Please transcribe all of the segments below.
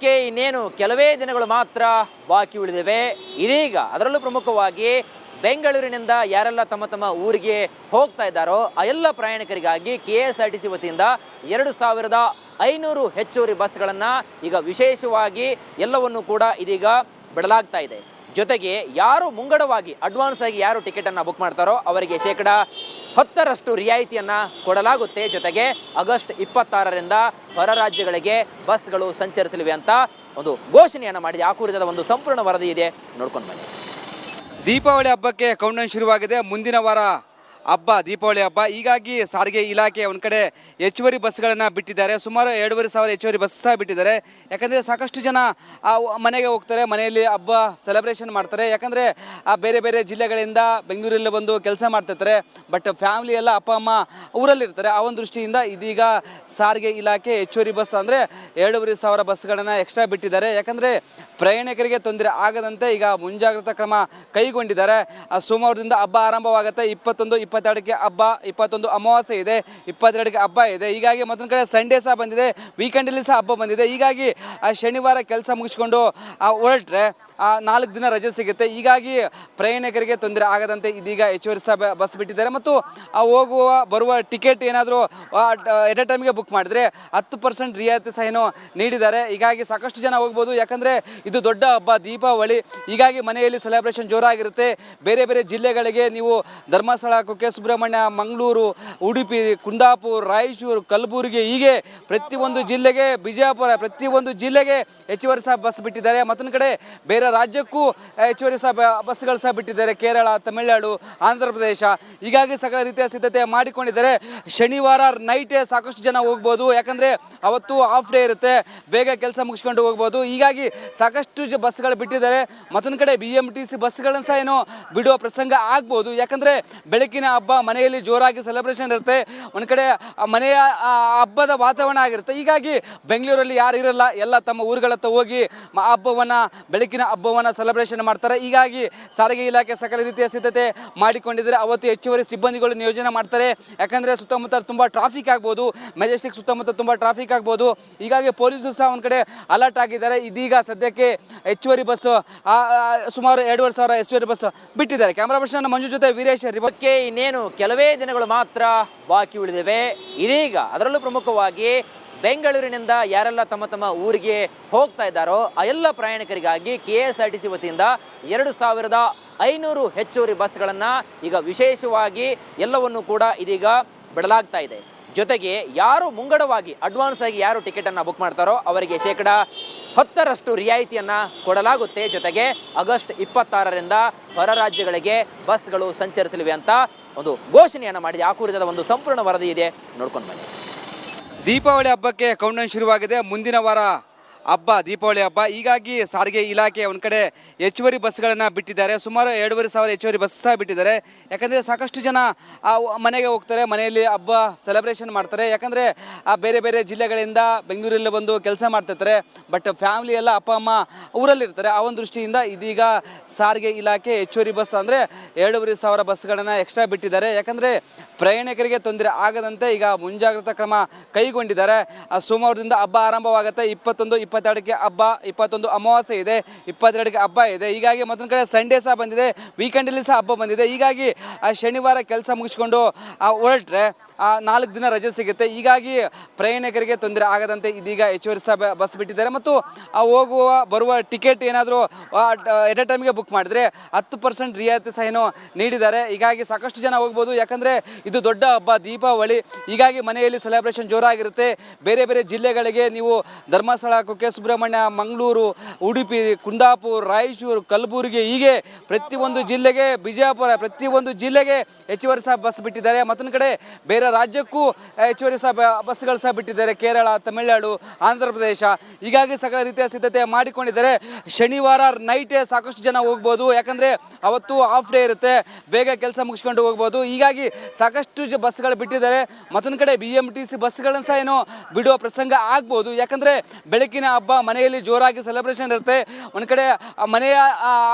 ಹಬ್ಬಕ್ಕೆ ಇನ್ನೇನು ಕೆಲವೇ ದಿನಗಳು ಮಾತ್ರ ಬಾಕಿ ಉಳಿದಿವೆ. ಇದೀಗ ಅದರಲ್ಲೂ ಪ್ರಮುಖವಾಗಿ ಬೆಂಗಳೂರಿನಿಂದ ಯಾರೆಲ್ಲ ತಮ್ಮ ತಮ್ಮ ಊರಿಗೆ ಹೋಗ್ತಾ ಇದ್ದಾರೋ ಆ ಎಲ್ಲ ಪ್ರಯಾಣಿಕರಿಗಾಗಿ KSRTC ವತಿಯಿಂದ 2500 ಹೆಚ್ಚುವರಿ ಬಸ್ಗಳನ್ನು ಈಗ ವಿಶೇಷವಾಗಿ ಎಲ್ಲವನ್ನು ಕೂಡ ಇದೀಗ ಬಿಡಲಾಗ್ತಾ ಇದೆ. ಜೊತೆಗೆ ಯಾರು ಮುಂಗಡವಾಗಿ ಅಡ್ವಾನ್ಸ್ ಆಗಿ ಯಾರು ಟಿಕೆಟನ್ನು ಬುಕ್ ಮಾಡ್ತಾರೋ ಅವರಿಗೆ 10% ರಿಯಾಯಿತಿಯನ್ನು ಕೊಡಲಾಗುತ್ತೆ. ಜೊತೆಗೆ ಆಗಸ್ಟ್ 26ರಿಂದ ಹೊರ ರಾಜ್ಯಗಳಿಗೆ ಬಸ್ಗಳು ಸಂಚರಿಸಲಿವೆ ಅಂತ ಒಂದು ಘೋಷಣೆಯನ್ನು ಮಾಡಿದೆ. ಆ ಕುರಿತಾದ ಒಂದು ಸಂಪೂರ್ಣ ವರದಿ ಇದೆ, ನೋಡ್ಕೊಂಡು ಬನ್ನಿ. ದೀಪಾವಳಿ ಹಬ್ಬಕ್ಕೆ ಕೌಂಟೌನ್ ಶುರುವಾಗಿದೆ. ಮುಂದಿನ ವಾರ ಹಬ್ಬ, ದೀಪಾವಳಿ ಹಬ್ಬ. ಹೀಗಾಗಿ ಸಾರಿಗೆ ಇಲಾಖೆ ಒಂದು ಕಡೆ ಹೆಚ್ಚುವರಿ ಬಸ್ಗಳನ್ನು ಬಿಟ್ಟಿದ್ದಾರೆ. ಸುಮಾರು 2500 ಹೆಚ್ಚುವರಿ ಬಸ್ ಸಹ ಬಿಟ್ಟಿದ್ದಾರೆ. ಯಾಕಂದರೆ ಸಾಕಷ್ಟು ಜನ ಮನೆಗೆ ಹೋಗ್ತಾರೆ, ಮನೆಯಲ್ಲಿ ಹಬ್ಬ ಸೆಲೆಬ್ರೇಷನ್ ಮಾಡ್ತಾರೆ. ಯಾಕಂದರೆ ಬೇರೆ ಬೇರೆ ಜಿಲ್ಲೆಗಳಿಂದ ಬೆಂಗಳೂರಲ್ಲಿ ಬಂದು ಕೆಲಸ ಮಾಡ್ತಿರ್ತಾರೆ. ಬಟ್ ಫ್ಯಾಮಿಲಿ ಎಲ್ಲ ಅಪ್ಪ ಅಮ್ಮ ಊರಲ್ಲಿರ್ತಾರೆ. ಆ ಒಂದು ದೃಷ್ಟಿಯಿಂದ ಇದೀಗ ಸಾರಿಗೆ ಇಲಾಖೆ ಹೆಚ್ಚುವರಿ ಬಸ್ ಅಂದರೆ 2500 ಬಸ್ಗಳನ್ನು ಎಕ್ಸ್ಟ್ರಾ ಬಿಟ್ಟಿದ್ದಾರೆ. ಯಾಕಂದರೆ ಪ್ರಯಾಣಿಕರಿಗೆ ತೊಂದರೆ ಆಗದಂತೆ ಈಗ ಮುಂಜಾಗ್ರತಾ ಕ್ರಮ ಕೈಗೊಂಡಿದ್ದಾರೆ. ಸೋಮವಾರದಿಂದ ಹಬ್ಬ ಆರಂಭವಾಗುತ್ತೆ. 21, 22ಕ್ಕೆ ಹಬ್ಬ, 21 ಅಮಾವಾಸ್ಯೆ ಇದೆ, 22ಕ್ಕೆ ಹಬ್ಬ ಇದೆ. ಹೀಗಾಗಿ ಮತ್ತೊಂದು ಕಡೆ ಸಂಡೇ ಸಹ ಬಂದಿದೆ, ವೀಕೆಂಡಲ್ಲಿ ಸಹ ಹಬ್ಬ ಬಂದಿದೆ. ಹೀಗಾಗಿ ಶನಿವಾರ ಕೆಲಸ ಮುಗಿಸ್ಕೊಂಡು ಹೊರಟ್ರೆ 4 ದಿನ ರಜೆ ಸಿಗುತ್ತೆ. ಹೀಗಾಗಿ ಪ್ರಯಾಣಿಕರಿಗೆ ತೊಂದರೆ ಆಗದಂತೆ ಇದೀಗ ಹೆಚ್ಚುವರಿ ಸಹ ಬಸ್ ಬಿಟ್ಟಿದ್ದಾರೆ. ಮತ್ತು ಹೋಗುವ ಬರುವ ಟಿಕೆಟ್ ಏನಾದರೂ ಎಟ್ ಎ ಟೈಮ್ಗೆ ಬುಕ್ ಮಾಡಿದ್ರೆ 10% ರಿಯಾಯಿತಿ ಸಹ ನೀಡಿದ್ದಾರೆ. ಹೀಗಾಗಿ ಸಾಕಷ್ಟು ಜನ ಹೋಗ್ಬೋದು. ಯಾಕಂದರೆ ಇದು ದೊಡ್ಡ ಹಬ್ಬ, ದೀಪಾವಳಿ. ಹೀಗಾಗಿ ಮನೆಯಲ್ಲಿ ಸೆಲೆಬ್ರೇಷನ್ ಜೋರಾಗಿರುತ್ತೆ. ಬೇರೆ ಬೇರೆ ಜಿಲ್ಲೆಗಳಿಗೆ ನೀವು ಧರ್ಮಸ್ಥಳ, ಕುಕ್ಕೆ ಸುಬ್ರಹ್ಮಣ್ಯ, ಮಂಗಳೂರು, ಉಡುಪಿ, ಕುಂದಾಪುರ, ರಾಯಚೂರು, ಕಲಬುರಗಿ, ಹೀಗೆ ಪ್ರತಿಯೊಂದು ಜಿಲ್ಲೆಗೆ, ಬಿಜಾಪುರ, ಪ್ರತಿಯೊಂದು ಜಿಲ್ಲೆಗೆ ಹೆಚ್ಚುವರಿ ಸಹ ಬಸ್ ಬಿಟ್ಟಿದ್ದಾರೆ. ಮತ್ತೊಂದು ಕಡೆ ಬೇರೆ ರಾಜ್ಯಕ್ಕೂ ಹೆಚ್ಚುವರಿ ಸಹ ಬಸ್ಗಳು ಸಹ ಬಿಟ್ಟಿದ್ದಾರೆ. ಕೇರಳ, ತಮಿಳುನಾಡು, ಆಂಧ್ರ ಪ್ರದೇಶ. ಹೀಗಾಗಿ ಸಕಲ ರೀತಿಯ ಸಿದ್ಧತೆ ಮಾಡಿಕೊಂಡಿದ್ದಾರೆ. ಶನಿವಾರ ನೈಟೇ ಸಾಕಷ್ಟು ಜನ ಹೋಗ್ಬೋದು. ಯಾಕಂದರೆ ಅವತ್ತು ಹಾಫ್ ಡೇ ಇರುತ್ತೆ, ಬೇಗ ಕೆಲಸ ಮುಗಿಸ್ಕೊಂಡು ಹೋಗ್ಬೋದು. ಹೀಗಾಗಿ ಸಾಕಷ್ಟು ಬಸ್ಗಳು ಬಿಟ್ಟಿದ್ದಾರೆ. ಮತ್ತೊಂದು ಕಡೆ BMTC ಬಸ್ಗಳನ್ನು ಸಹ ಬಿಡುವ ಪ್ರಸಂಗ ಆಗ್ಬೋದು. ಯಾಕಂದರೆ ಬೆಳಕಿನ ಹಬ್ಬ, ಮನೆಯಲ್ಲಿ ಜೋರಾಗಿ ಸೆಲೆಬ್ರೇಷನ್ ಇರುತ್ತೆ. ಒಂದು ಕಡೆ ಮನೆಯ ಹಬ್ಬದ ವಾತಾವರಣ ಆಗಿರುತ್ತೆ. ಹೀಗಾಗಿ ಬೆಂಗಳೂರಲ್ಲಿ ಯಾರು ಇರಲ್ಲ, ಎಲ್ಲ ತಮ್ಮ ಊರುಗಳತ್ತ ಹೋಗಿ ಹಬ್ಬವನ್ನು, ಬೆಳಕಿನ ಹಬ್ಬವನ್ನು ಸೆಲೆಬ್ರೇಷನ್ ಮಾಡ್ತಾರೆ. ಹೀಗಾಗಿ ಸಾರಿಗೆ ಇಲಾಖೆ ಸಕಲ ರೀತಿಯ ಸಿದ್ಧತೆ ಮಾಡಿಕೊಂಡಿದ್ದಾರೆ. ಅವತ್ತು ಹೆಚ್ಚುವರಿ ಸಿಬ್ಬಂದಿಗಳು ನಿಯೋಜನೆ ಮಾಡ್ತಾರೆ. ಯಾಕಂದರೆ ಸುತ್ತಮುತ್ತ ತುಂಬ ಟ್ರಾಫಿಕ್ ಆಗ್ಬೋದು, ಮೆಜೆಸ್ಟಿಕ್ ಸುತ್ತಮುತ್ತ ತುಂಬ ಟ್ರಾಫಿಕ್ ಆಗ್ಬೋದು. ಹೀಗಾಗಿ ಪೊಲೀಸರು ಸಹ ಒಂದು ಕಡೆ ಅಲರ್ಟ್ ಆಗಿದ್ದಾರೆ. ಇದೀಗ ಸದ್ಯಕ್ಕೆ ಹೆಚ್ಚುವರಿ ಬಸ್ ಸುಮಾರು 2500 ಹೆಚ್ಚುವರಿ ಬಸ್ ಬಿಟ್ಟಿದ್ದಾರೆ. ಕ್ಯಾಮ್ರಾ ಪರ್ಸನ್ ಮಂಜು ಜೊತೆ ವೀರೇಶ್. ಹಬ್ಬಕ್ಕೆ ಇನ್ನೇನು ಕೆಲವೇ ದಿನಗಳು ಮಾತ್ರ ಬಾಕಿ ಉಳಿದಿವೆ. ಇದೀಗ ಅದರಲ್ಲೂ ಪ್ರಮುಖವಾಗಿ ಬೆಂಗಳೂರಿನಿಂದ ಯಾರೆಲ್ಲ ತಮ್ಮ ತಮ್ಮ ಊರಿಗೆ ಹೋಗ್ತಾ ಇದ್ದಾರೋ ಆ ಎಲ್ಲ ಪ್ರಯಾಣಿಕರಿಗಾಗಿ KSRTC ವತಿಯಿಂದ 2500 ಹೆಚ್ಚುವರಿ ಬಸ್ಗಳನ್ನು ಈಗ ವಿಶೇಷವಾಗಿ ಎಲ್ಲವನ್ನು ಕೂಡ ಇದೀಗ ಬಿಡಲಾಗ್ತಾ ಇದೆ. ಜೊತೆಗೆ ಯಾರು ಮುಂಗಡವಾಗಿ ಅಡ್ವಾನ್ಸ್ ಆಗಿ ಯಾರು ಟಿಕೆಟನ್ನು ಬುಕ್ ಮಾಡ್ತಾರೋ ಅವರಿಗೆ 10% ರಿಯಾಯಿತಿಯನ್ನು ಕೊಡಲಾಗುತ್ತೆ. ಜೊತೆಗೆ ಆಗಸ್ಟ್ 26ರಿಂದ ಹೊರ ರಾಜ್ಯಗಳಿಗೆ ಬಸ್ಗಳು ಸಂಚರಿಸಲಿವೆ ಅಂತ ಒಂದು ಘೋಷಣೆಯನ್ನು ಮಾಡಿದೆ. ಆ ಕುರಿತಾದ ಒಂದು ಸಂಪೂರ್ಣ ವರದಿ ಇದೆ, ನೋಡ್ಕೊಂಡು ಬನ್ನಿ. ದೀಪಾವಳಿ ಹಬ್ಬಕ್ಕೆ ಕೌಂಟೌನ್ ಶುರುವಾಗಿದೆ. ಮುಂದಿನ ವಾರ ಹಬ್ಬ, ದೀಪಾವಳಿ ಹಬ್ಬ. ಹೀಗಾಗಿ ಸಾರಿಗೆ ಇಲಾಖೆ ಒಂದು ಕಡೆ ಹೆಚ್ಚುವರಿ ಬಸ್ಗಳನ್ನು ಬಿಟ್ಟಿದ್ದಾರೆ. ಸುಮಾರು 2500 ಹೆಚ್ಚುವರಿ ಬಸ್ ಸಹ ಬಿಟ್ಟಿದ್ದಾರೆ. ಯಾಕಂದರೆ ಸಾಕಷ್ಟು ಜನ ಮನೆಗೆ ಹೋಗ್ತಾರೆ, ಮನೆಯಲ್ಲಿ ಹಬ್ಬ ಸೆಲೆಬ್ರೇಷನ್ ಮಾಡ್ತಾರೆ. ಯಾಕಂದರೆ ಬೇರೆ ಬೇರೆ ಜಿಲ್ಲೆಗಳಿಂದ ಬೆಂಗಳೂರಲ್ಲಿ ಬಂದು ಕೆಲಸ ಮಾಡ್ತಿರ್ತಾರೆ. ಬಟ್ ಫ್ಯಾಮಿಲಿ ಎಲ್ಲ ಅಪ್ಪ ಅಮ್ಮ ಊರಲ್ಲಿರ್ತಾರೆ. ಆ ಒಂದು ದೃಷ್ಟಿಯಿಂದ ಇದೀಗ ಸಾರಿಗೆ ಇಲಾಖೆ ಹೆಚ್ಚುವರಿ ಬಸ್ ಅಂದರೆ 2500 ಬಸ್ಗಳನ್ನು ಎಕ್ಸ್ಟ್ರಾ ಬಿಟ್ಟಿದ್ದಾರೆ. ಯಾಕಂದರೆ ಪ್ರಯಾಣಿಕರಿಗೆ ತೊಂದರೆ ಆಗದಂತೆ ಈಗ ಮುಂಜಾಗ್ರತಾ ಕ್ರಮ ಕೈಗೊಂಡಿದ್ದಾರೆ. ಸೋಮವಾರದಿಂದ ಹಬ್ಬ ಆರಂಭವಾಗುತ್ತೆ. 21, 22ಕ್ಕೆ ಹಬ್ಬ, 21 ಅಮಾವಾಸ್ಯೆ ಇದೆ, 22ಕ್ಕೆ ಹಬ್ಬ ಇದೆ. ಹೀಗಾಗಿ ಮತ್ತೊಂದು ಕಡೆ ಸಂಡೇ ಸಹ ಬಂದಿದೆ, ವೀಕೆಂಡಲ್ಲಿ ಸಹ ಹಬ್ಬ ಬಂದಿದೆ. ಹೀಗಾಗಿ ಶನಿವಾರ ಕೆಲಸ ಮುಗಿಸ್ಕೊಂಡು ಹೊರಟ್ರೆ 4 ದಿನ ರಜೆ ಸಿಗುತ್ತೆ. ಹೀಗಾಗಿ ಪ್ರಯಾಣಿಕರಿಗೆ ತೊಂದರೆ ಆಗದಂತೆ ಇದೀಗ ಹೆಚ್ಚುವರಿ ಸಹ ಬಸ್ ಬಿಟ್ಟಿದ್ದಾರೆ. ಮತ್ತು ಹೋಗುವ ಬರುವ ಟಿಕೆಟ್ ಏನಾದರೂ ಎಟ್ ಎ ಟೈಮ್ಗೆ ಬುಕ್ ಮಾಡಿದ್ರೆ 10% ರಿಯಾಯಿತಿ ಸಹ ನೀಡಿದ್ದಾರೆ. ಹೀಗಾಗಿ ಸಾಕಷ್ಟು ಜನ ಹೋಗ್ಬೋದು. ಯಾಕಂದರೆ ಇದು ದೊಡ್ಡ ಹಬ್ಬ, ದೀಪಾವಳಿ. ಹೀಗಾಗಿ ಮನೆಯಲ್ಲಿ ಸೆಲೆಬ್ರೇಷನ್ ಜೋರಾಗಿರುತ್ತೆ. ಬೇರೆ ಬೇರೆ ಜಿಲ್ಲೆಗಳಿಗೆ ನೀವು ಧರ್ಮಸ್ಥಳ, ಕುಕ್ಕೆ ಸುಬ್ರಹ್ಮಣ್ಯ, ಮಂಗಳೂರು, ಉಡುಪಿ, ಕುಂದಾಪುರ, ರಾಯಚೂರು, ಕಲಬುರಗಿ, ಹೀಗೆ ಪ್ರತಿಯೊಂದು ಜಿಲ್ಲೆಗೆ, ಬಿಜಾಪುರ, ಪ್ರತಿಯೊಂದು ಜಿಲ್ಲೆಗೆ ಹೆಚ್ಚುವರಿ ಸಹ ಬಸ್ ಬಿಟ್ಟಿದ್ದಾರೆ. ಮತ್ತೊಂದು ಕಡೆ ಬೇರೆ ರಾಜ್ಯಕ್ಕೂ ಹೆಚ್ಚುವರಿ ಸಹ ಬಸ್ಗಳು ಸಹ ಬಿಟ್ಟಿದ್ದಾರೆ. ಕೇರಳ, ತಮಿಳುನಾಡು, ಆಂಧ್ರ ಪ್ರದೇಶ. ಹೀಗಾಗಿ ಸಕಲ ರೀತಿಯ ಸಿದ್ಧತೆ ಮಾಡಿಕೊಂಡಿದ್ದಾರೆ. ಶನಿವಾರ ನೈಟೇ ಸಾಕಷ್ಟು ಜನ ಹೋಗ್ಬೋದು. ಯಾಕಂದರೆ ಅವತ್ತು ಹಾಫ್ ಡೇ ಇರುತ್ತೆ, ಬೇಗ ಕೆಲಸ ಮುಗಿಸ್ಕೊಂಡು ಹೋಗ್ಬೋದು. ಹೀಗಾಗಿ ಸಾಕಷ್ಟು ಬಸ್ಗಳು ಬಿಟ್ಟಿದ್ದಾರೆ. ಮತ್ತೊಂದು ಕಡೆ BMTC ಬಸ್ಗಳನ್ನು ಸಹ ಬಿಡುವ ಪ್ರಸಂಗ ಆಗ್ಬೋದು. ಯಾಕಂದರೆ ಬೆಳಕಿನ ಹಬ್ಬ, ಮನೆಯಲ್ಲಿ ಜೋರಾಗಿ ಸೆಲೆಬ್ರೇಷನ್ ಇರುತ್ತೆ. ಒಂದು ಕಡೆ ಮನೆಯ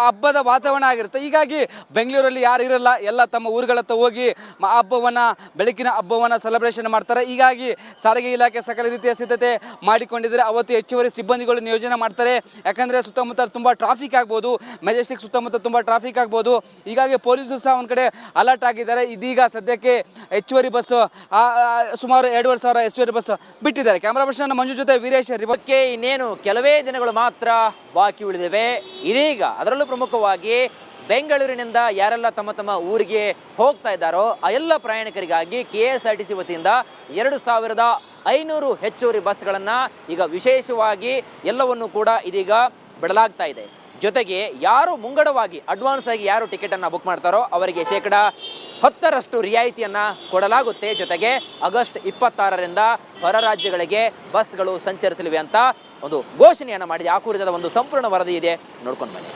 ಹಬ್ಬದ ವಾತಾವರಣ ಆಗಿರುತ್ತೆ. ಹೀಗಾಗಿ ಬೆಂಗಳೂರಲ್ಲಿ ಯಾರು ಇರಲ್ಲ, ಎಲ್ಲ ತಮ್ಮ ಊರುಗಳತ್ತ ಹೋಗಿ ಹಬ್ಬವನ್ನು, ಬೆಳಕಿನ ಹಬ್ಬವನ್ನು ಸೆಲೆಬ್ರೇಷನ್ ಮಾಡ್ತಾರೆ. ಹೀಗಾಗಿ ಸಾರಿಗೆ ಇಲಾಖೆ ಸಕಲ ರೀತಿಯ ಸಿದ್ಧತೆ ಮಾಡಿಕೊಂಡಿದ್ದಾರೆ. ಅವತ್ತು ಹೆಚ್ಚುವರಿ ಸಿಬ್ಬಂದಿಗಳು ನಿಯೋಜನೆ ಮಾಡ್ತಾರೆ. ಯಾಕಂದರೆ ಸುತ್ತಮುತ್ತ ತುಂಬ ಟ್ರಾಫಿಕ್ ಆಗ್ಬೋದು, ಮೆಜೆಸ್ಟಿಕ್ ಸುತ್ತಮುತ್ತ ತುಂಬ ಟ್ರಾಫಿಕ್ ಆಗ್ಬೋದು. ಹೀಗಾಗಿ ಪೊಲೀಸರು ಸಹ ಒಂದು ಕಡೆ ಅಲರ್ಟ್ ಆಗಿದ್ದಾರೆ. ಇದೀಗ ಸದ್ಯಕ್ಕೆ ಹೆಚ್ಚುವರಿ ಬಸ್ ಸುಮಾರು 2,500 ಹೆಚ್ಚುವರಿ ಬಸ್ ಬಿಟ್ಟಿದ್ದಾರೆ. ಕ್ಯಾಮ್ರಾ ಪರ್ಸನ್ ಮಂಜು ಜೊತೆ ವೀರೇಶ್. ಬಗ್ಗೆ ಇನ್ನೇನು ಕೆಲವೇ ದಿನಗಳು ಮಾತ್ರ ಬಾಕಿ ಉಳಿದಿವೆ. ಇದೀಗ ಅದರಲ್ಲೂ ಪ್ರಮುಖವಾಗಿ ಬೆಂಗಳೂರಿನಿಂದ ಯಾರೆಲ್ಲ ತಮ್ಮ ತಮ್ಮ ಊರಿಗೆ ಹೋಗ್ತಾ ಇದ್ದಾರೋ ಆ ಎಲ್ಲ ಪ್ರಯಾಣಿಕರಿಗಾಗಿ KSRTC ವತಿಯಿಂದ 2,500 ಹೆಚ್ಚುವರಿ ಬಸ್ಗಳನ್ನು ಈಗ ವಿಶೇಷವಾಗಿ ಎಲ್ಲವನ್ನು ಕೂಡ ಇದೀಗ ಬಿಡಲಾಗ್ತಾ ಇದೆ. ಜೊತೆಗೆ ಯಾರು ಮುಂಗಡವಾಗಿ ಅಡ್ವಾನ್ಸ್ ಆಗಿ ಯಾರು ಟಿಕೆಟನ್ನು ಬುಕ್ ಮಾಡ್ತಾರೋ ಅವರಿಗೆ 10% ರಿಯಾಯಿತಿಯನ್ನು ಕೊಡಲಾಗುತ್ತೆ. ಜೊತೆಗೆ ಆಗಸ್ಟ್ 26ರಿಂದ ಹೊರ ರಾಜ್ಯಗಳಿಗೆ ಬಸ್ಗಳು ಸಂಚರಿಸಲಿವೆ ಅಂತ ಒಂದು ಘೋಷಣೆಯನ್ನು ಮಾಡಿದೆ. ಆ ಕುರಿತಾದ ಒಂದು ಸಂಪೂರ್ಣ ವರದಿ ಇದೆ, ನೋಡ್ಕೊಂಡು ಬನ್ನಿ.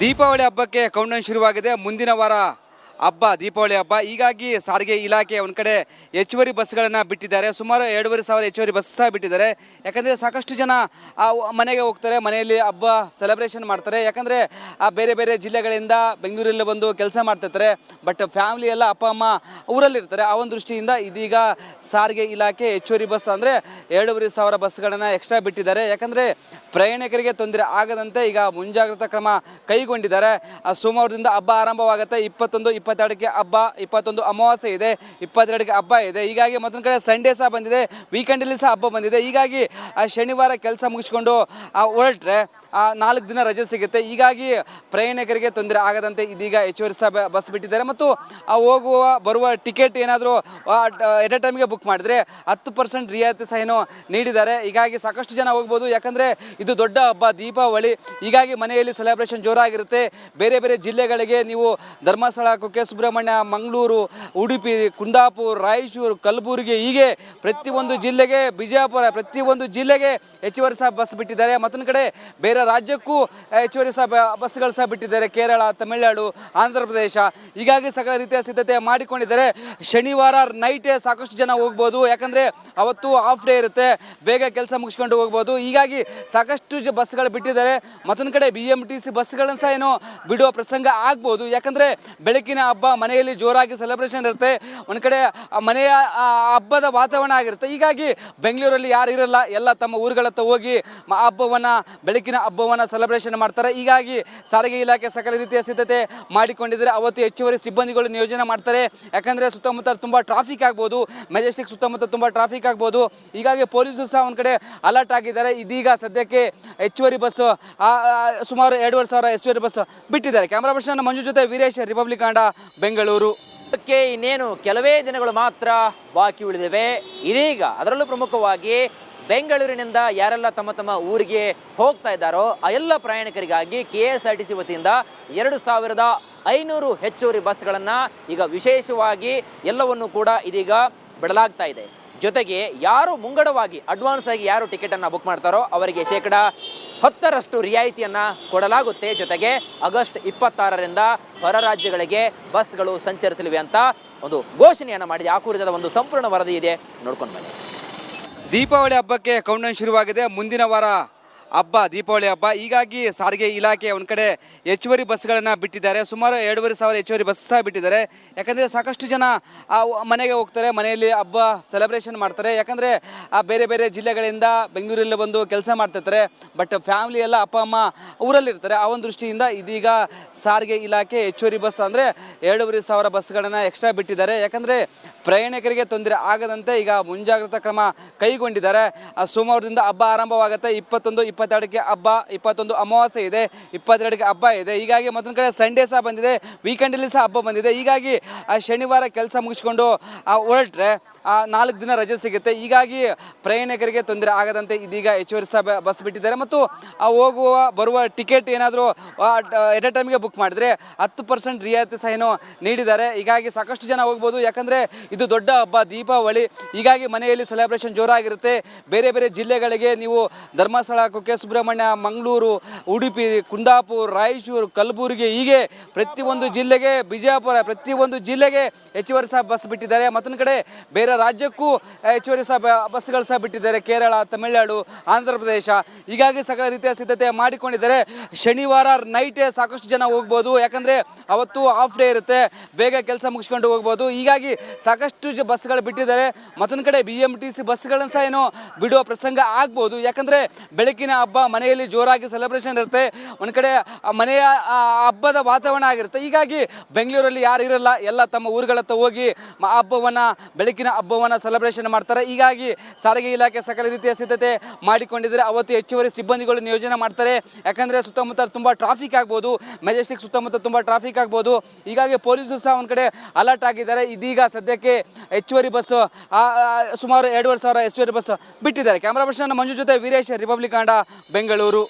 ದೀಪಾವಳಿ ಹಬ್ಬಕ್ಕೆ ಕೌಂಟ್ಡೌನ್ ಶುರುವಾಗಿದೆ. ಮುಂದಿನ ವಾರ ಹಬ್ಬ, ದೀಪಾವಳಿ ಹಬ್ಬ. ಹೀಗಾಗಿ ಸಾರಿಗೆ ಇಲಾಖೆ ಒಂದು ಕಡೆ ಹೆಚ್ಚುವರಿ ಬಸ್ಗಳನ್ನು ಬಿಟ್ಟಿದ್ದಾರೆ. ಸುಮಾರು 2,500 ಹೆಚ್ಚುವರಿ ಬಸ್ ಸಹ ಬಿಟ್ಟಿದ್ದಾರೆ. ಯಾಕಂದರೆ ಸಾಕಷ್ಟು ಜನ ಮನೆಗೆ ಹೋಗ್ತಾರೆ, ಮನೆಯಲ್ಲಿ ಹಬ್ಬ ಸೆಲೆಬ್ರೇಷನ್ ಮಾಡ್ತಾರೆ. ಯಾಕಂದರೆ ಬೇರೆ ಬೇರೆ ಜಿಲ್ಲೆಗಳಿಂದ ಬೆಂಗಳೂರಲ್ಲಿ ಬಂದು ಕೆಲಸ ಮಾಡ್ತಿರ್ತಾರೆ. ಬಟ್ ಫ್ಯಾಮಿಲಿ ಎಲ್ಲ ಅಪ್ಪ ಅಮ್ಮ ಊರಲ್ಲಿರ್ತಾರೆ. ಆ ಒಂದು ದೃಷ್ಟಿಯಿಂದ ಇದೀಗ ಸಾರಿಗೆ ಇಲಾಖೆ ಹೆಚ್ಚುವರಿ ಬಸ್ ಅಂದರೆ 2,500 ಬಸ್ಗಳನ್ನು ಎಕ್ಸ್ಟ್ರಾ ಬಿಟ್ಟಿದ್ದಾರೆ. ಯಾಕಂದರೆ ಪ್ರಯಾಣಿಕರಿಗೆ ತೊಂದರೆ ಆಗದಂತೆ ಈಗ ಮುಂಜಾಗ್ರತಾ ಕ್ರಮ ಕೈಗೊಂಡಿದ್ದಾರೆ. ಸೋಮವಾರದಿಂದ ಹಬ್ಬ ಆರಂಭವಾಗುತ್ತೆ. 22ಕ್ಕೆ ಹಬ್ಬ, 21 ಅಮಾವಾಸ್ಯೆ ಇದೆ, 22ಕ್ಕೆ ಹಬ್ಬ ಇದೆ. ಹೀಗಾಗಿ ಮತ್ತೊಂದು ಕಡೆ ಸಂಡೇ ಸಹ ಬಂದಿದೆ, ವೀಕೆಂಡಲ್ಲಿ ಸಹ ಹಬ್ಬ ಬಂದಿದೆ. ಹೀಗಾಗಿ ಶನಿವಾರ ಕೆಲಸ ಮುಗಿಸ್ಕೊಂಡು ಹೊರಟ್ರೆ 4 ದಿನ ರಜೆ ಸಿಗುತ್ತೆ. ಹೀಗಾಗಿ ಪ್ರಯಾಣಿಕರಿಗೆ ತೊಂದರೆ ಆಗದಂತೆ ಇದೀಗ ಹೆಚ್ಚುವರಿ ಸಹ ಬಸ್ ಬಿಟ್ಟಿದ್ದಾರೆ. ಮತ್ತು ಹೋಗುವ ಬರುವ ಟಿಕೆಟ್ ಏನಾದರೂ ಎಟ್ ಎ ಟೈಮ್ಗೆ ಬುಕ್ ಮಾಡಿದ್ರೆ 10% ರಿಯಾಯಿತಿ ಸಹ ನೀಡಿದ್ದಾರೆ. ಹೀಗಾಗಿ ಸಾಕಷ್ಟು ಜನ ಹೋಗ್ಬೋದು. ಯಾಕಂದರೆ ಇದು ದೊಡ್ಡ ಹಬ್ಬ, ದೀಪಾವಳಿ. ಹೀಗಾಗಿ ಮನೆಯಲ್ಲಿ ಸೆಲೆಬ್ರೇಷನ್ ಜೋರಾಗಿರುತ್ತೆ. ಬೇರೆ ಬೇರೆ ಜಿಲ್ಲೆಗಳಿಗೆ ನೀವು ಧರ್ಮಸ್ಥಳ, ಕುಕ್ಕೆ ಸುಬ್ರಹ್ಮಣ್ಯ, ಮಂಗಳೂರು, ಉಡುಪಿ, ಕುಂದಾಪುರ, ರಾಯಚೂರು, ಕಲಬುರಗಿ, ಹೀಗೆ ಪ್ರತಿಯೊಂದು ಜಿಲ್ಲೆಗೆ, ಬಿಜಾಪುರ, ಪ್ರತಿಯೊಂದು ಜಿಲ್ಲೆಗೆ ಹೆಚ್ಚುವರಿ ಸಹ ಬಸ್ ಬಿಟ್ಟಿದ್ದಾರೆ. ಮತ್ತೊಂದು ಕಡೆ ಬೇರೆ ರಾಜ್ಯಕ್ಕೂ ಹೆಚ್ಚುವರಿ ಸಹ ಬಸ್ಗಳು ಸಹ ಬಿಟ್ಟಿದ್ದಾರೆ. ಕೇರಳ, ತಮಿಳುನಾಡು, ಆಂಧ್ರ ಪ್ರದೇಶ. ಹೀಗಾಗಿ ಸಕಲ ರೀತಿಯ ಸಿದ್ಧತೆ ಮಾಡಿಕೊಂಡಿದ್ದಾರೆ. ಶನಿವಾರ ನೈಟೇ ಸಾಕಷ್ಟು ಜನ ಹೋಗ್ಬೋದು. ಯಾಕಂದರೆ ಅವತ್ತು ಹಾಫ್ ಡೇ ಇರುತ್ತೆ, ಬೇಗ ಕೆಲಸ ಮುಗಿಸ್ಕೊಂಡು ಹೋಗ್ಬೋದು. ಹೀಗಾಗಿ ಸಾಕಷ್ಟು ಬಸ್ಗಳು ಬಿಟ್ಟಿದ್ದಾರೆ. ಮತ್ತೊಂದು ಕಡೆ BMTC ಬಸ್ಗಳನ್ನು ಸಹ ಬಿಡುವ ಪ್ರಸಂಗ ಆಗ್ಬೋದು. ಯಾಕಂದರೆ ಬೆಳಕಿನ ಹಬ್ಬ, ಮನೆಯಲ್ಲಿ ಜೋರಾಗಿ ಸೆಲೆಬ್ರೇಷನ್ ಇರುತ್ತೆ. ಒಂದು ಕಡೆ ಮನೆಯ ಹಬ್ಬದ ವಾತಾವರಣ ಆಗಿರುತ್ತೆ. ಹೀಗಾಗಿ ಬೆಂಗಳೂರಲ್ಲಿ ಯಾರು ಇರಲ್ಲ, ಎಲ್ಲ ತಮ್ಮ ಊರುಗಳತ್ತ ಹೋಗಿ ಹಬ್ಬವನ್ನು, ಬೆಳಕಿನ ಹಬ್ಬವನ್ನು ಸೆಲೆಬ್ರೇಷನ್ ಮಾಡ್ತಾರೆ. ಹೀಗಾಗಿ ಸಾರಿಗೆ ಇಲಾಖೆ ಸಕಲ ರೀತಿಯ ಸಿದ್ಧತೆ ಮಾಡಿಕೊಂಡಿದ್ದಾರೆ. ಅವತ್ತು ಹೆಚ್ಚುವರಿ ಸಿಬ್ಬಂದಿಗಳು ನಿಯೋಜನೆ ಮಾಡ್ತಾರೆ. ಯಾಕಂದರೆ ಸುತ್ತಮುತ್ತ ತುಂಬ ಟ್ರಾಫಿಕ್ ಆಗ್ಬೋದು, ಮೆಜೆಸ್ಟಿಕ್ ಸುತ್ತಮುತ್ತ ತುಂಬ ಟ್ರಾಫಿಕ್ ಆಗ್ಬೋದು. ಹೀಗಾಗಿ ಪೊಲೀಸರು ಸಹ ಒಂದು ಕಡೆ ಅಲರ್ಟ್ ಆಗಿದ್ದಾರೆ. ಇದೀಗ ಸದ್ಯಕ್ಕೆ ಹೆಚ್ಚುವರಿ ಬಸ್ ಸುಮಾರು 2,500 ಹೆಚ್ಚುವರಿ ಬಸ್ ಬಿಟ್ಟಿದ್ದಾರೆ. ಕ್ಯಾಮ್ರಾ ಪರ್ಸನ್ ಮಂಜು ಜೊತೆ ವೀರೇಶ್, ರಿಪಬ್ಲಿಕ್ ಕನ್ನಡ, ಬೆಂಗಳೂರು. ಇನ್ನೇನು ಕೆಲವೇ ದಿನಗಳು ಮಾತ್ರ ಬಾಕಿ ಉಳಿದಿವೆ. ಇದೀಗ ಅದರಲ್ಲೂ ಪ್ರಮುಖವಾಗಿ ಬೆಂಗಳೂರಿನಿಂದ ಯಾರೆಲ್ಲ ತಮ್ಮ ತಮ್ಮ ಊರಿಗೆ ಹೋಗ್ತಾ ಇದ್ದಾರೋ ಆ ಎಲ್ಲ ಪ್ರಯಾಣಿಕರಿಗಾಗಿ KSRTC ವತಿಯಿಂದ 2,500 ಹೆಚ್ಚುವರಿ ಬಸ್ಗಳನ್ನು ಈಗ ವಿಶೇಷವಾಗಿ ಎಲ್ಲವನ್ನು ಕೂಡ ಇದೀಗ ಬಿಡಲಾಗ್ತಾ ಇದೆ. ಜೊತೆಗೆ ಯಾರು ಮುಂಗಡವಾಗಿ ಅಡ್ವಾನ್ಸ್ ಆಗಿ ಯಾರು ಟಿಕೆಟನ್ನು ಬುಕ್ ಮಾಡ್ತಾರೋ ಅವರಿಗೆ 10% ರಿಯಾಯಿತಿಯನ್ನು ಕೊಡಲಾಗುತ್ತೆ. ಜೊತೆಗೆ ಆಗಸ್ಟ್ 26ರಿಂದ ಹೊರ ರಾಜ್ಯಗಳಿಗೆ ಬಸ್ಗಳು ಸಂಚರಿಸಲಿವೆ ಅಂತ ಒಂದು ಘೋಷಣೆಯನ್ನು ಮಾಡಿದೆ. ಆ ಕುರಿತಾದ ಒಂದು ಸಂಪೂರ್ಣ ವರದಿ ಇದೆ, ನೋಡ್ಕೊಂಡು ಬನ್ನಿ. ದೀಪಾವಳಿ ಹಬ್ಬಕ್ಕೆ ಕೌಂಟ್ಡೌನ್ ಶುರುವಾಗಿದೆ. ಮುಂದಿನ ವಾರ ಹಬ್ಬ, ದೀಪಾವಳಿ ಹಬ್ಬ. ಹೀಗಾಗಿ ಸಾರಿಗೆ ಇಲಾಖೆ ಒಂದು ಕಡೆ ಹೆಚ್ಚುವರಿ ಬಸ್ಗಳನ್ನು ಬಿಟ್ಟಿದ್ದಾರೆ. ಸುಮಾರು 2,500 ಹೆಚ್ಚುವರಿ ಬಸ್ ಸಹ ಬಿಟ್ಟಿದ್ದಾರೆ. ಯಾಕಂದರೆ ಸಾಕಷ್ಟು ಜನ ಮನೆಗೆ ಹೋಗ್ತಾರೆ, ಮನೆಯಲ್ಲಿ ಹಬ್ಬ ಸೆಲೆಬ್ರೇಷನ್ ಮಾಡ್ತಾರೆ. ಯಾಕಂದರೆ ಬೇರೆ ಬೇರೆ ಜಿಲ್ಲೆಗಳಿಂದ ಬೆಂಗಳೂರಲ್ಲಿ ಬಂದು ಕೆಲಸ ಮಾಡ್ತಿರ್ತಾರೆ. ಬಟ್ ಫ್ಯಾಮಿಲಿ ಎಲ್ಲ ಅಪ್ಪ ಅಮ್ಮ ಊರಲ್ಲಿರ್ತಾರೆ. ಆ ಒಂದು ದೃಷ್ಟಿಯಿಂದ ಇದೀಗ ಸಾರಿಗೆ ಇಲಾಖೆ ಹೆಚ್ಚುವರಿ ಬಸ್ ಅಂದರೆ 2,500 ಬಸ್ಗಳನ್ನು ಎಕ್ಸ್ಟ್ರಾ ಬಿಟ್ಟಿದ್ದಾರೆ. ಯಾಕಂದರೆ ಪ್ರಯಾಣಿಕರಿಗೆ ತೊಂದರೆ ಆಗದಂತೆ ಈಗ ಮುಂಜಾಗ್ರತಾ ಕ್ರಮ ಕೈಗೊಂಡಿದ್ದಾರೆ. ಸೋಮವಾರದಿಂದ ಹಬ್ಬ ಆರಂಭವಾಗುತ್ತೆ. 22ಕ್ಕೆ ಹಬ್ಬ, 21 ಅಮಾವಾಸ್ಯೆ ಇದೆ, 22ಕ್ಕೆ ಹಬ್ಬ ಇದೆ. ಹೀಗಾಗಿ ಮತ್ತೊಂದು ಕಡೆ ಸಂಡೇ ಸಹ ಬಂದಿದೆ, ವೀಕೆಂಡಲ್ಲಿ ಸಹ ಹಬ್ಬ ಬಂದಿದೆ. ಹೀಗಾಗಿ ಶನಿವಾರ ಕೆಲಸ ಮುಗಿಸ್ಕೊಂಡು ಹೊರಟ್ರೆ 4 ದಿನ ರಜೆ ಸಿಗುತ್ತೆ. ಹೀಗಾಗಿ ಪ್ರಯಾಣಿಕರಿಗೆ ತೊಂದರೆ ಆಗದಂತೆ ಇದೀಗ ಹೆಚ್ಚುವರಿ ಸಹ ಬಸ್ ಬಿಟ್ಟಿದ್ದಾರೆ. ಮತ್ತು ಹೋಗುವ ಬರುವ ಟಿಕೆಟ್ ಏನಾದರೂ ಎಟ್ ಎ ಟೈಮ್ಗೆ ಬುಕ್ ಮಾಡಿದ್ರೆ 10% ರಿಯಾಯಿತಿ ಸಹ ನೀಡಿದ್ದಾರೆ. ಹೀಗಾಗಿ ಸಾಕಷ್ಟು ಜನ ಹೋಗ್ಬೋದು. ಯಾಕಂದರೆ ಇದು ದೊಡ್ಡ ಹಬ್ಬ, ದೀಪಾವಳಿ. ಹೀಗಾಗಿ ಮನೆಯಲ್ಲಿ ಸೆಲೆಬ್ರೇಷನ್ ಜೋರಾಗಿರುತ್ತೆ. ಬೇರೆ ಬೇರೆ ಜಿಲ್ಲೆಗಳಿಗೆ ನೀವು ಧರ್ಮಸ್ಥಳ, ಕುಕ್ಕೆ ಸುಬ್ರಹ್ಮಣ್ಯ, ಮಂಗಳೂರು, ಉಡುಪಿ, ಕುಂದಾಪುರ, ರಾಯಚೂರು, ಕಲಬುರಗಿ, ಹೀಗೆ ಪ್ರತಿಯೊಂದು ಜಿಲ್ಲೆಗೆ, ಬಿಜಾಪುರ, ಪ್ರತಿಯೊಂದು ಜಿಲ್ಲೆಗೆ ಹೆಚ್ಚುವರಿ ಸಹ ಬಸ್ ಬಿಟ್ಟಿದ್ದಾರೆ. ಮತ್ತೊಂದು ಕಡೆ ಬೇರೆ ರಾಜ್ಯಕ್ಕೂ ಹೆಚ್ಚುವರಿ ಬಸ್ಗಳು ಸಹ ಬಿಟ್ಟಿದ್ದಾರೆ. ಕೇರಳ, ತಮಿಳುನಾಡು, ಆಂಧ್ರ ಪ್ರದೇಶ ಹೀಗಾಗಿ ಸಕಲ ರೀತಿಯ ಸಿದ್ಧತೆ ಮಾಡಿಕೊಂಡಿದ್ದಾರೆ. ಶನಿವಾರ ನೈಟೇ ಸಾಕಷ್ಟು ಜನ ಹೋಗ್ಬೋದು, ಯಾಕಂದರೆ ಅವತ್ತು ಹಾಫ್ ಡೇ ಇರುತ್ತೆ, ಬೇಗ ಕೆಲಸ ಮುಗಿಸ್ಕೊಂಡು ಹೋಗ್ಬೋದು. ಹೀಗಾಗಿ ಸಾಕಷ್ಟು ಬಸ್ಗಳು ಬಿಟ್ಟಿದ್ದಾರೆ. ಮತ್ತೊಂದು ಕಡೆ BMTC ಬಸ್ಗಳನ್ನು ಸಹ ಏನೋ ಬಿಡುವ ಪ್ರಸಂಗ ಆಗ್ಬೋದು, ಯಾಕಂದರೆ ಬೆಳಕಿನ ಹಬ್ಬ, ಮನೆಯಲ್ಲಿ ಜೋರಾಗಿ ಸೆಲೆಬ್ರೇಷನ್ ಇರುತ್ತೆ, ಒಂದು ಕಡೆ ಮನೆಯ ಹಬ್ಬದ ವಾತಾವರಣ ಆಗಿರುತ್ತೆ. ಹೀಗಾಗಿ ಬೆಂಗಳೂರಲ್ಲಿ ಯಾರು ಇರಲ್ಲ, ಎಲ್ಲ ತಮ್ಮ ಊರುಗಳತ್ತ ಹೋಗಿ ಹಬ್ಬವನ್ನು, ಬೆಳಕಿನ ಹಬ್ಬವನ್ನು ಸೆಲೆಬ್ರೇಷನ್ ಮಾಡ್ತಾರೆ. ಹೀಗಾಗಿ ಸಾರಿಗೆ ಇಲಾಖೆ ಸಕಲ ರೀತಿಯ ಸಿದ್ಧತೆ ಮಾಡಿಕೊಂಡಿದ್ದಾರೆ. ಅವತ್ತು ಹೆಚ್ಚುವರಿ ಸಿಬ್ಬಂದಿಗಳು ನಿಯೋಜನೆ ಮಾಡ್ತಾರೆ, ಯಾಕಂದರೆ ಸುತ್ತಮುತ್ತ ತುಂಬ ಟ್ರಾಫಿಕ್ ಆಗ್ಬೋದು, ಮೆಜೆಸ್ಟಿಕ್ ಸುತ್ತಮುತ್ತ ತುಂಬ ಟ್ರಾಫಿಕ್ ಆಗ್ಬೋದು. ಹೀಗಾಗಿ ಪೊಲೀಸರು ಸಹ ಒಂದು ಕಡೆ ಅಲರ್ಟ್ ಆಗಿದ್ದಾರೆ. ಇದೀಗ ಸದ್ಯಕ್ಕೆ ಹೆಚ್ಚುವರಿ ಬಸ್ ಸುಮಾರು 2,500 ಹೆಚ್ಚುವರಿ ಬಸ್ ಬಿಟ್ಟಿದ್ದಾರೆ. ಕ್ಯಾಮ್ರಾ ಪರ್ಸನ್ ಮಂಜು ಜೊತೆ ವೀರೇಶ್, ರಿಪಬ್ಲಿಕ್ ಕನ್ನಡ, ಬೆಂಗಳೂರು.